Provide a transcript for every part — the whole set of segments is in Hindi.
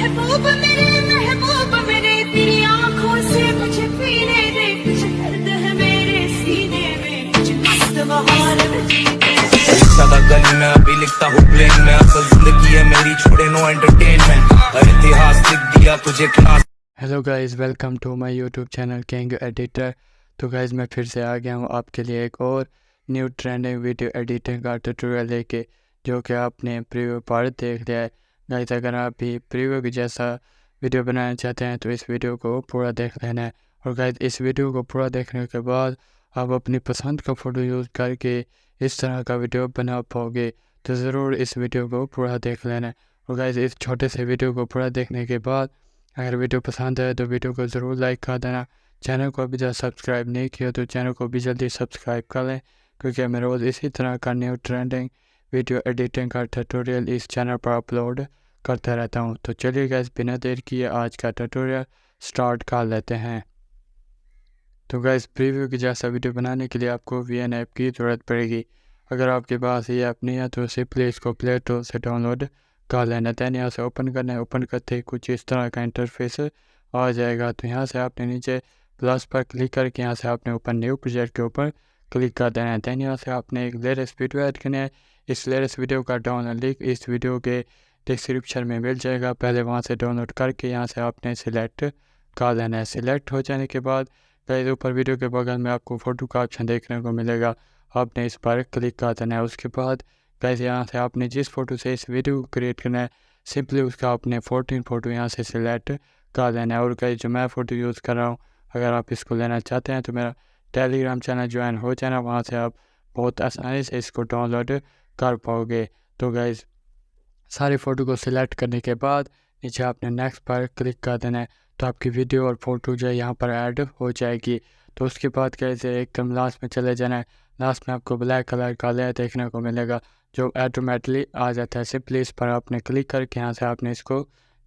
महबूब मेरे तेरी आंखों से मुझे पीने दे, कुछ दर्द है मेरे सीने में, कुछ मस्त बहार सदा गली में अभी लिखता हूँ प्लेन में, असल जिंदगी है मेरी, छोड़े नो एंटरटेनमेंट, इतिहास लिख दिया तुझे class. Hello guys, welcome to my YouTube channel King Editor. तो गाइस मैं फिर से आ गया हूँ आपके लिए एक और न्यू ट्रेंडिंग वीडियो एडिटिंग का ट्यूटोरियल लेके, जो कि आपने प्रीव्यू पार्ट देख लिया है। गाइस अगर आप भी प्रीव्यू की जैसा वीडियो बनाना चाहते हैं तो इस वीडियो को पूरा देख लेना है। और गाइस इस वीडियो को पूरा देखने के बाद आप अपनी पसंद का फ़ोटो यूज़ करके इस तरह का वीडियो बना पाओगे, तो ज़रूर इस वीडियो को पूरा देख लेना है। और गाइस इस छोटे से वीडियो को पूरा देखने के बाद अगर वीडियो पसंद आए तो वीडियो को ज़रूर लाइक कर देना। चैनल को अभी तक सब्सक्राइब नहीं किया तो चैनल को भी जल्दी सब्सक्राइब कर लें, क्योंकि मैं रोज़ इसी तरह का न्यू ट्रेंडिंग वीडियो एडिटिंग का ट्यूटोरियल इस चैनल पर अपलोड करता रहता हूँ। तो चलिए गाइस बिना देर किए आज का ट्यूटोरियल स्टार्ट कर लेते हैं। तो गाइस प्रीव्यू की जैसा वीडियो बनाने के लिए आपको वीएन ऐप की ज़रूरत पड़ेगी। अगर आपके पास ये ऐप नहीं है तो सिंपली इसको प्ले स्टोर से डाउनलोड कर लेना। दैन यहाँ से ओपन करना है। ओपन करते ही कुछ इस तरह का इंटरफेस आ जाएगा। तो यहाँ से आपने नीचे प्लस पर क्लिक करके यहाँ से आपने ऊपर न्यू प्रोजेक्ट के ऊपर क्लिक कर देना है। दैन यहाँ से आपने एक लेटेस्ट वीडियो ऐड करना है। इस लेटेस्ट वीडियो का डाउनलोड लिंक इस वीडियो के डिस्क्रिप्शन में मिल जाएगा। पहले वहाँ से डाउनलोड करके यहाँ से आपने सिलेक्ट कर लेना है। सिलेक्ट हो जाने के बाद गाइस ऊपर वीडियो के बगल में आपको फ़ोटो का ऑप्शन देखने को मिलेगा, आपने इस पर क्लिक कर देना है। उसके बाद गाइस यहाँ से आपने जिस फ़ोटो से इस वीडियो को क्रिएट करना है सिंपली उसका आपने 14 फ़ोटो यहाँ से सिलेक्ट कर देना है। और गाइस जो मैं फ़ोटो यूज़ कर रहा हूँ, अगर आप इसको लेना चाहते हैं तो मेरा टेलीग्राम चैनल ज्वाइन हो जाना, वहाँ से आप बहुत आसानी से इसको डाउनलोड कर पाओगे। तो गाइस सारे फ़ोटो को सिलेक्ट करने के बाद नीचे आपने नेक्स्ट पर क्लिक कर देना है, तो आपकी वीडियो और फ़ोटो जो है यहाँ पर ऐड हो जाएगी। तो उसके बाद कैसे एकदम लास्ट में चले जाना है। लास्ट में आपको ब्लैक कलर का लेयर देखने को मिलेगा जो ऑटोमेटिकली आ जाता है। सिंपली इस पर आपने क्लिक करके यहाँ से आपने इसको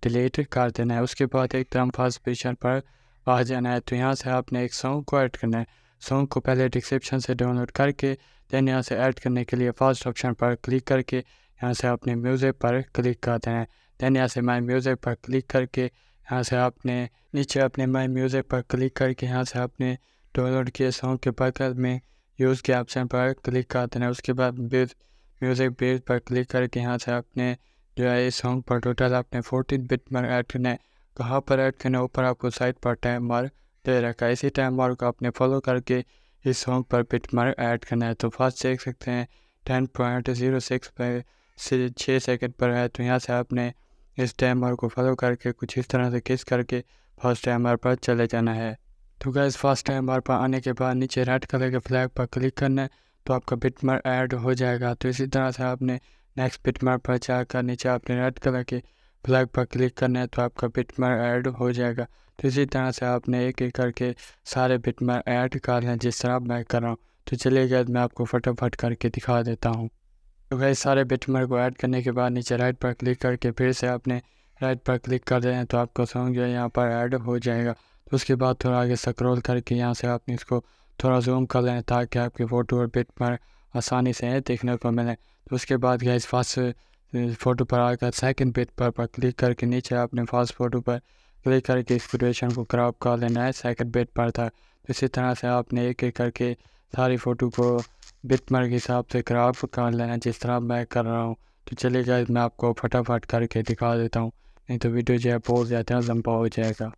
डिलीट कर देना है। उसके बाद एकदम फर्स्ट पोजीशन पर आ जाना है। तो यहाँ से आपने एक सॉन्ग को ऐड करना है। सॉन्ग को पहले डिस्क्रिप्शन से डाउनलोड करके दैन यहाँ से ऐड करने के लिए फर्स्ट ऑप्शन पर क्लिक करके यहाँ से आपने म्यूज़िक पर क्लिक कर देना है। दैन यहाँ से माई म्यूज़िक पर क्लिक करके यहाँ से आपने नीचे अपने माई म्यूज़िक पर क्लिक करके यहाँ से आपने डाउनलोड किए सॉन्ग के बगल में यूज़ के ऑप्शन पर क्लिक कर देना है। उसके बाद म्यूज़िक बेस पर क्लिक करके यहाँ से आपने जो है इस सॉन्ग पर टोटल आपने 14 बिट मार्क ऐड करना है। कहाँ पर ऐड करना है, ऊपर आपको साइड पर टाइम मार्क दे रखा है। इसी टाइम मार्क को आपने फॉलो करके इस सॉन्ग पर बिट मार्क ऐड करना है। तो फर्स्ट देख सकते हैं 10.06 पर से 6 सेकंड पर है। तो यहाँ से आपने इस टाइमर को फॉलो करके कुछ इस तरह से किस करके फर्स्ट टाइमर पर चले जाना है। तो गैस फर्स्ट टाइमर पर आने के बाद नीचे रेड कलर के फ्लैग पर क्लिक करना है, तो आपका बिटमार्क ऐड हो जाएगा। तो इसी तरह से आपने नेक्स्ट बिटमार्क पर जाकर नीचे आपने रेड कलर के फ्लैग पर क्लिक करना है, तो आपका बिटमार्क ऐड हो जाएगा। तो इसी तरह से आपने एक एक करके सारे बिटमार्क ऐड कर लें जिस तरह मैं कर रहा हूँ। तो चलिए गैस मैं आपको फटाफट करके दिखा देता हूँ। तो गाइस सारे बिटमार्क को ऐड करने के बाद नीचे राइट पर क्लिक करके फिर से आपने राइट पर क्लिक कर देना है, तो आपका सॉन्ग जो है यहाँ पर ऐड हो जाएगा। तो उसके बाद थोड़ा आगे स्क्रॉल करके यहाँ से आपने इसको थोड़ा जूम कर लें ताकि आपके फ़ोटो और बिटमार्क आसानी से देखने को मिले। तो उसके बाद गाइस फर्स्ट फ़ोटो पर आकर सेकंड बिट पर क्लिक करके नीचे आपने फर्स्ट फ़ोटो पर क्लिक करके इस ड्यूरेशन को क्रॉप कर लेना है। सेकंड बिट पर था, तो इसी तरह से आपने एक एक करके सारी फ़ोटो को बिटमार्क के हिसाब से क्रॉप कर लेना जिस तरह मैं कर रहा हूँ। तो चलिए गाइस मैं आपको फटाफट करके दिखा देता हूँ, नहीं तो वीडियो जो है बहुत ज़्यादा लंबा हो जाएगा।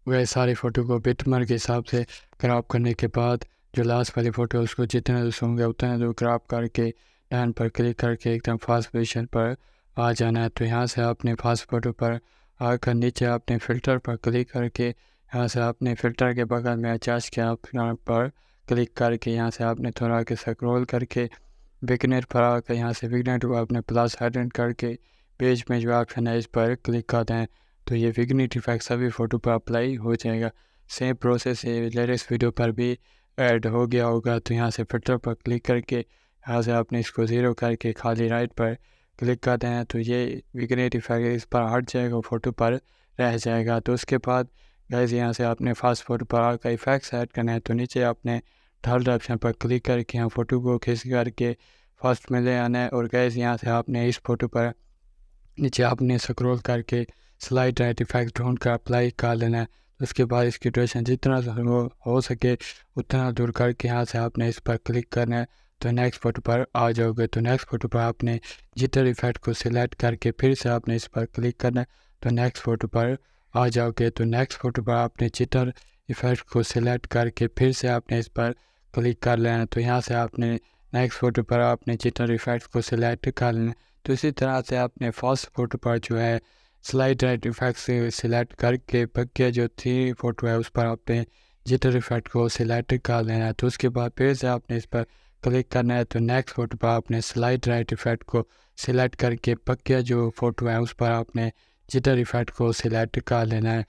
वह सारी फ़ोटो को बिटमार्क के हिसाब से क्रॉप करने के बाद जो लास्ट वाली फ़ोटो है उसको जितने दूर होंगे उतने दूर क्रॉप करके डन पर क्लिक करके एकदम फर्स्ट पोजीशन पर आ जाना है। तो यहाँ से आपने फर्स्ट फ़ोटो पर आकर नीचे आपने फ़िल्टर पर क्लिक करके यहाँ से आपने फ़िल्टर के बगल में एडजस्ट के ऑप्शन पर क्लिक करके यहाँ से आपने थोड़ा आगे स्क्रॉल करके विग्नेट पर आकर यहाँ से विग्नेट को आपने प्लस हाइड करके पेज में जो ऑप्शन है इस पर क्लिक कर दें, तो ये विग्नेट इफेक्ट सभी फ़ोटो पर अप्लाई हो जाएगा। सेम प्रोसेस ये लेटेस्ट वीडियो पर भी ऐड हो गया होगा। तो यहाँ से फिल्टर पर क्लिक करके यहाँ से आपने इसको ज़ीरो करके खाली राइट पर क्लिक कर दें, तो ये विग्नेट इफेक्ट इस पर हट जाएगा, फ़ोटो पर रह जाएगा। तो उसके बाद गाइस यहाँ से आपने फास्ट फ़ोटो पर आकर इफेक्ट्स ऐड करना है, तो नीचे आपने थर्ड ऑप्शन पर क्लिक करके यहाँ फ़ोटो को खींच करके फर्स्ट में ले आना है। और गाइस यहाँ से आपने इस फ़ोटो पर नीचे आपने स्क्रॉल करके स्लाइड राइट इफेक्ट ढूंढ कर अप्लाई कर लेना है। तो उसके बाद इसकी ड्यूरेशन जितना हो सके उतना दूर करके यहाँ से आपने इस पर क्लिक करना है। तो नेक्स्ट फोटो पर आ जाओगे। तो नेक्स्ट फोटो पर आपने जिटर इफेक्ट को सिलेक्ट करके फिर से आपने इस पर क्लिक करना है। तो नेक्स्ट फोटो पर आ जाओगे। तो नेक्स्ट फोटो पर आपने जिटर इफेक्ट को सिलेक्ट करके फिर से आपने इस पर क्लिक कर लेना है। तो यहाँ से आपने नेक्स्ट फोटो पर आपने जिटर इफेक्ट को सिलेक्ट कर लेना है। तो इसी तरह से आपने फर्स्ट फोटो पर जो है स्लाइड राइट इफेक्ट से सिलेक्ट करके बकिया जो थ्री फोटो है उस पर आपने जिटर इफेक्ट को सिलेक्ट कर लेना है। तो उसके बाद फिर से आपने इस पर क्लिक करना है। तो नेक्स्ट फोटो पर आपने स्लाइड राइट इफेक्ट को सिलेक्ट करके बकिया जो फोटो है उस पर आपने जिटर इफेक्ट को सिलेक्ट कर लेना है।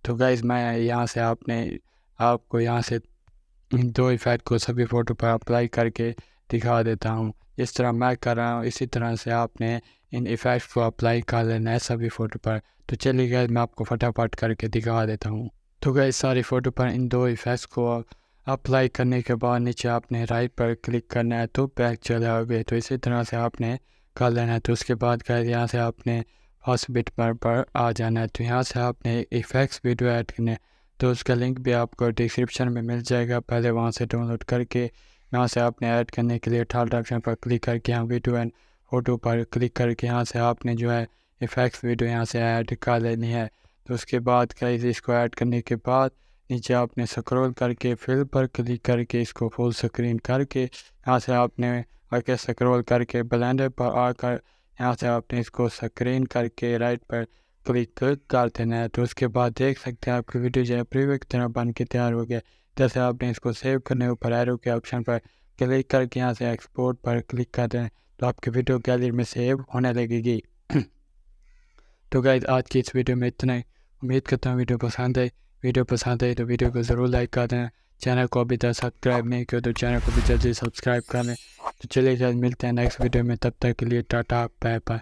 तो गाइज़ मैं यहाँ से आपको यहाँ से इन दो इफेक्ट को सभी फ़ोटो पर अप्लाई करके दिखा देता हूँ। इस तरह मैं कर रहा हूँ इसी तरह से आपने इन इफ़ेक्ट को अप्लाई कर लेना है सभी फ़ोटो पर। तो चलिए गाइस मैं आपको फटाफट करके दिखा देता हूँ। तो गाइस सारी फ़ोटो पर इन दो इफ़ेक्ट्स को अप्लाई करने के बाद नीचे आपने राइट पर क्लिक करना है तो बैक चले आओगे। तो इसी तरह से आपने कर लेना है। तो उसके बाद गाइस यहाँ से आपने फर्स्ट बिट पर आ जाना है। तो यहाँ से आपने इफ़ेक्ट्स वीडियो ऐड करने हैं। तो उसका लिंक भी आपको डिस्क्रिप्शन में मिल जाएगा, पहले वहाँ से डाउनलोड करके यहाँ से आपने ऐड करने के लिए थर्ड ऑप्शन पर क्लिक करके यहाँ वीडियो एंड फोटो पर क्लिक करके यहाँ से आपने जो है इफ़ेक्ट्स वीडियो यहाँ से ऐड कर लेनी है। तो उसके बाद गाइस इसको ऐड करने के बाद नीचे आपने स्क्रॉल करके फिल पर क्लिक करके इसको फुल स्क्रीन करके यहाँ से आपने आके स्क्रॉल करके ब्लेंडर पर आकर यहाँ से आपने इसको स्क्रीन करके राइट पर क्लिक कर देना है। तो उसके बाद देख सकते हैं आपकी वीडियो जो है प्रीव्यू की तरह बन के तैयार हो गया। जैसे आपने इसको सेव करने ऊपर एरो के ऑप्शन पर क्लिक करके यहाँ से एक्सपोर्ट पर क्लिक कर दें तो आपकी वीडियो गैलरी में सेव होने लगेगी। तो गाइस आज की इस वीडियो में इतना ही। उम्मीद करता हूँ वीडियो पसंद आई। वीडियो पसंद आई तो वीडियो को ज़रूर लाइक कर दें। चैनल को अभी तक सब्सक्राइब नहीं किया तो चैनल को भी जल्दी सब्सक्राइब कर लें। तो चलिए मिलते हैं नेक्स्ट वीडियो में, तब तक के लिए टाटा बाय बाय।